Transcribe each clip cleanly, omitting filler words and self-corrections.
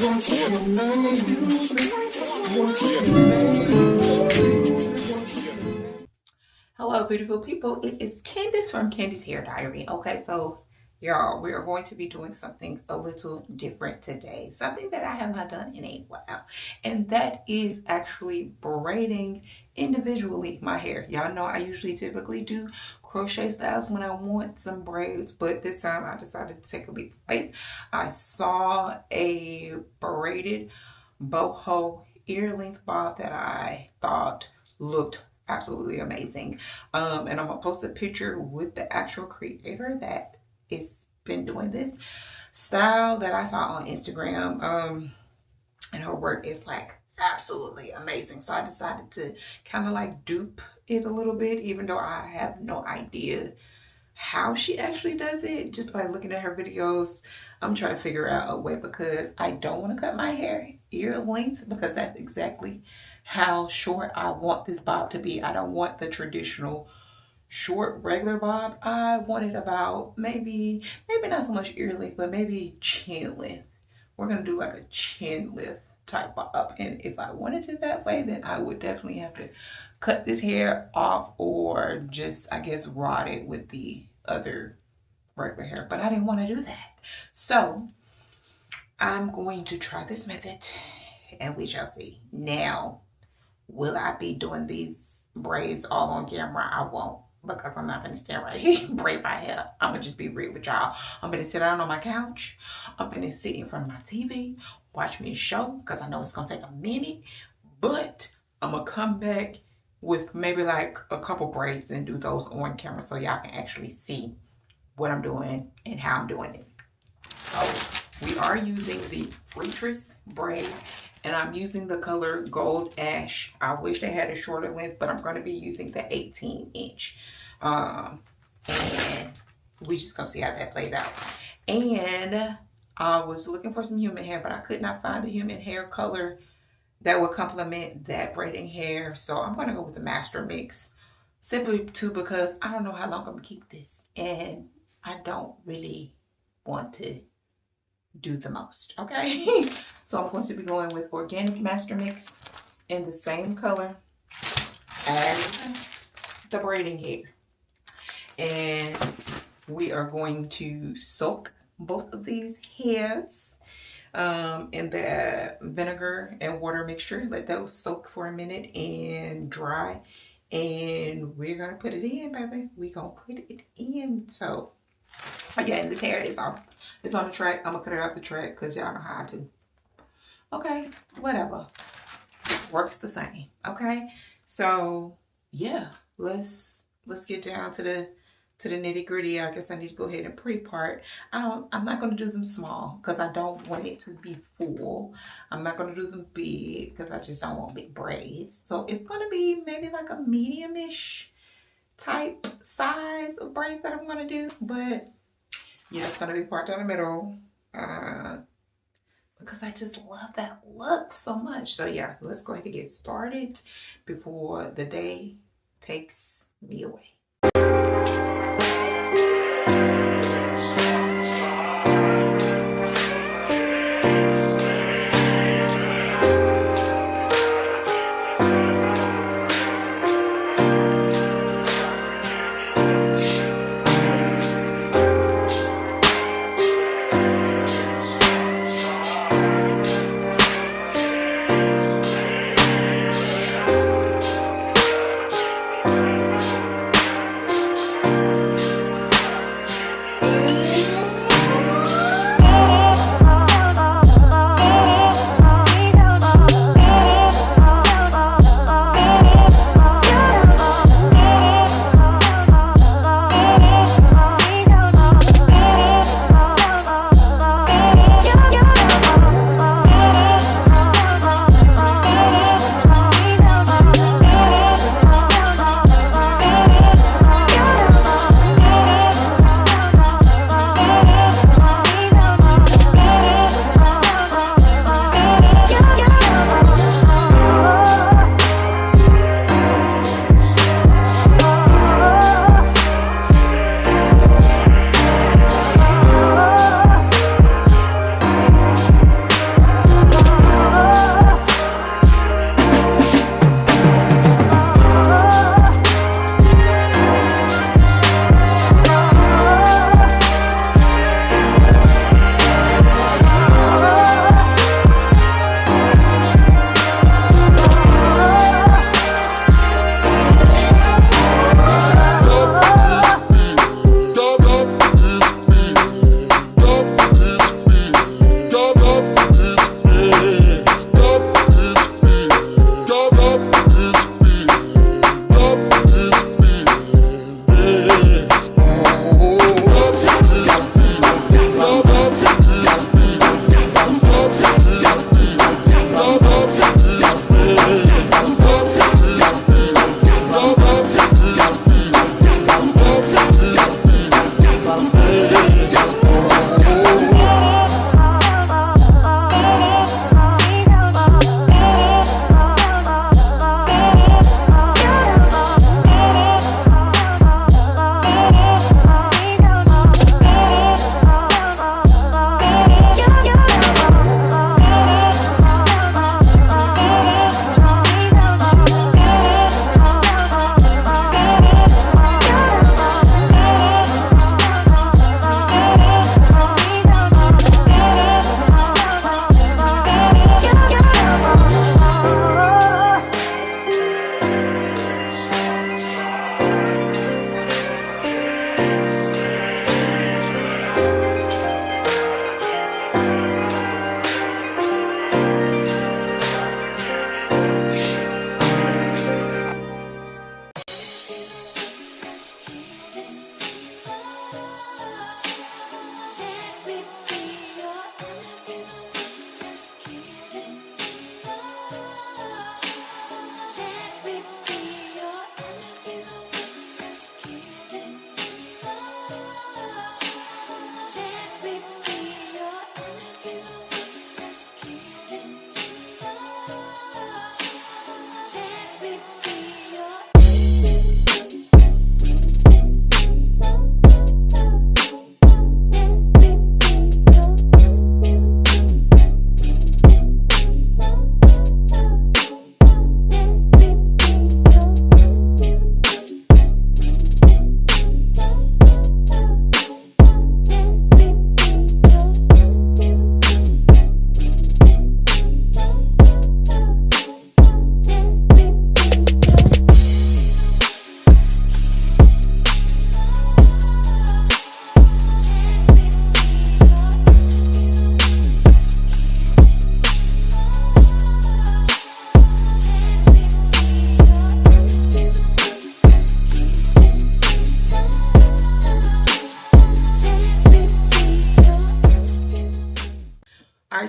What's your name? What's your name? Hello, beautiful people. It is Candace from Candy's Hair Diary. Okay, so y'all, we are going to be doing something a little different today. Something that I have not done in a while. And that is actually braiding individually my hair. Y'all know I usually typically do crochet styles when I want some braids, but this time I decided to take a leap of faith. I saw a braided boho ear length bob that I thought looked absolutely amazing. And I'm gonna post a picture with the actual creator that is been doing this style that I saw on Instagram. And her work is like absolutely amazing. So I decided to kind of like dupe it a little bit, even though I have no idea how she actually does it. Just by looking at her videos, I'm trying to figure out a way, because I don't want to cut my hair ear length, because that's exactly how short I want this bob to be. I don't want the traditional short regular bob. I want it about maybe not so much ear length, but maybe chin length. We're gonna do like a chin length type bob, and if I wanted it that way, then I would definitely have to cut this hair off, or just, I guess, rod it with the other regular hair. But I didn't want to do that, so I'm going to try this method and we shall see. Now, will I be doing these braids all on camera? I won't, because I'm not gonna stand right here and braid my hair. I'm gonna just be real with y'all. I'm gonna sit down on my couch. I'm gonna sit in front of my TV, watch me a show, because I know it's gonna take a minute, but I'm gonna come back with maybe like a couple braids and do those on camera so y'all can actually see what I'm doing and how I'm doing it. So we are using the Freetress braid, and I'm using the color Gold Ash. I wish they had a shorter length, but I'm going to be using the 18-inch. And we just gonna see how that plays out. And I was looking for some human hair, but I could not find the human hair color that would complement that braiding hair. So I'm going to go with the Master Mix, simply too because I don't know how long I'm going to keep this, and I don't really want to do the most. Okay. So I'm going to be going with Organic Master Mix in the same color as the braiding hair, and we are going to soak both of these hairs in the vinegar and water mixture. Let those soak for a minute and dry, and we're gonna put it in, baby. We gonna put it in. So yeah, and this hair is off. It's on the track. I'm gonna cut it off the track because y'all know how I do. Okay, whatever. Works the same. Okay, so yeah, let's get down to the nitty gritty. I guess I need to go ahead and pre-part. I'm not going to do them small because I don't want it to be full. I'm not going to do them big because I just don't want big braids. So it's going to be maybe like a medium-ish type size of braids that I'm going to do. But yeah, it's going to be part down the middle because I just love that look so much. So yeah, let's go ahead and get started before the day takes me away.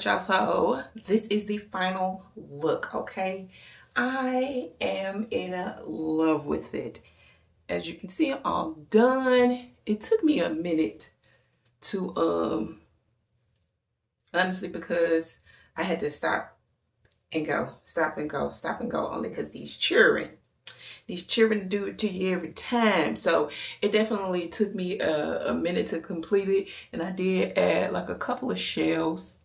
right, y'all, so this is the final look. Okay, I am in love with it. As you can see, I'm all done. It took me a minute to honestly, because I had to stop and go, stop and go, stop and go, only because these children do it to you every time. So it definitely took me a minute to complete it, and I did add like a couple of shells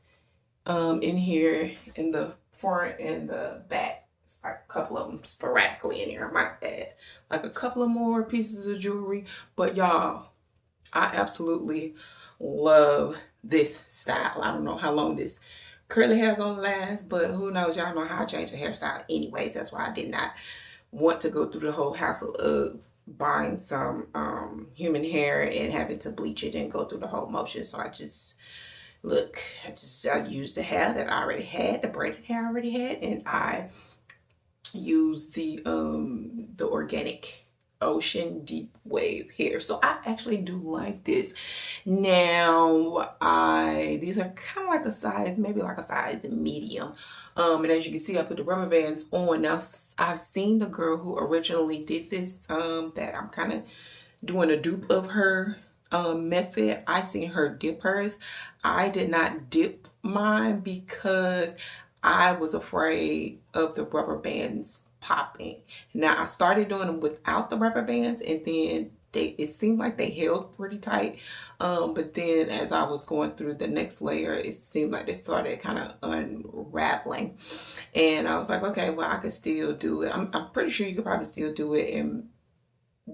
in here in the front and the back. It's like a couple of them sporadically in here. I might add like a couple of more pieces of jewelry, but y'all, I absolutely love this style. I don't know how long this curly hair gonna last, but who knows? Y'all know how I change the hairstyle anyways. That's why I did not want to go through the whole hassle of buying some human hair and having to bleach it and go through the whole motion. So I just, look, I used the hair that I already had, the braided hair I already had, and I used the organic ocean deep wave hair. So I actually do like this. Now these are kind of like a size, maybe like a size medium. And as you can see, I put the rubber bands on. Now I've seen the girl who originally did this, that I'm kind of doing a dupe of her method. I seen her dip hers. I did not dip mine because I was afraid of the rubber bands popping. Now I started doing them without the rubber bands, and then it seemed like they held pretty tight. But then as I was going through the next layer, it seemed like they started kind of unraveling. And I was like, okay, well, I could still do it. I'm pretty sure you could probably still do it and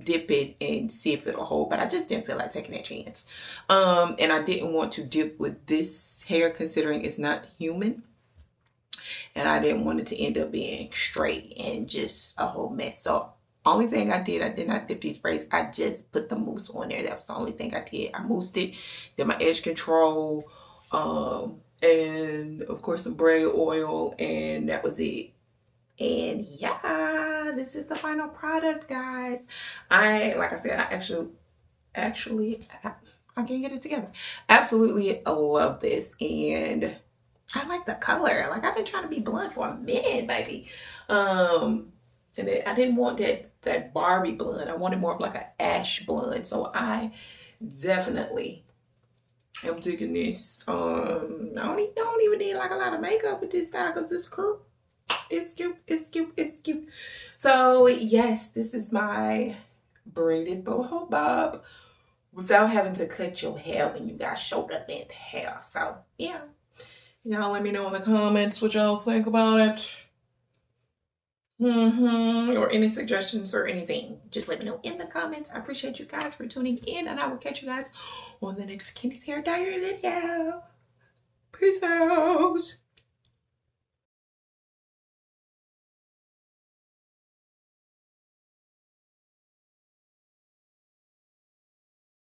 dip it and see if it'll hold, but I just didn't feel like taking that chance. And I didn't want to dip with this hair considering it's not human, and I didn't want it to end up being straight and just a whole mess. So only thing I did not dip these braids. I just put the mousse on there. That was the only thing I did. I moussed it, did my edge control, and of course some braid oil, and that was it. And yeah, this is the final product, guys. Like I said, I can't get it together. Absolutely love this, and I like the color. Like, I've been trying to be blonde for a minute, baby. And I didn't want that Barbie blonde. I wanted more of like an ash blonde. So I definitely am digging this. I don't even need like a lot of makeup with this style because this crew, it's cute, it's cute, it's cute. So yes, this is my braided boho bob without having to cut your hair when you got shoulder length hair. So yeah, y'all let me know in the comments what y'all think about it. Or any suggestions or anything, just let me know in the comments. I appreciate you guys for tuning in, and I will catch you guys on the next Candy's Hair Diary video. Peace out.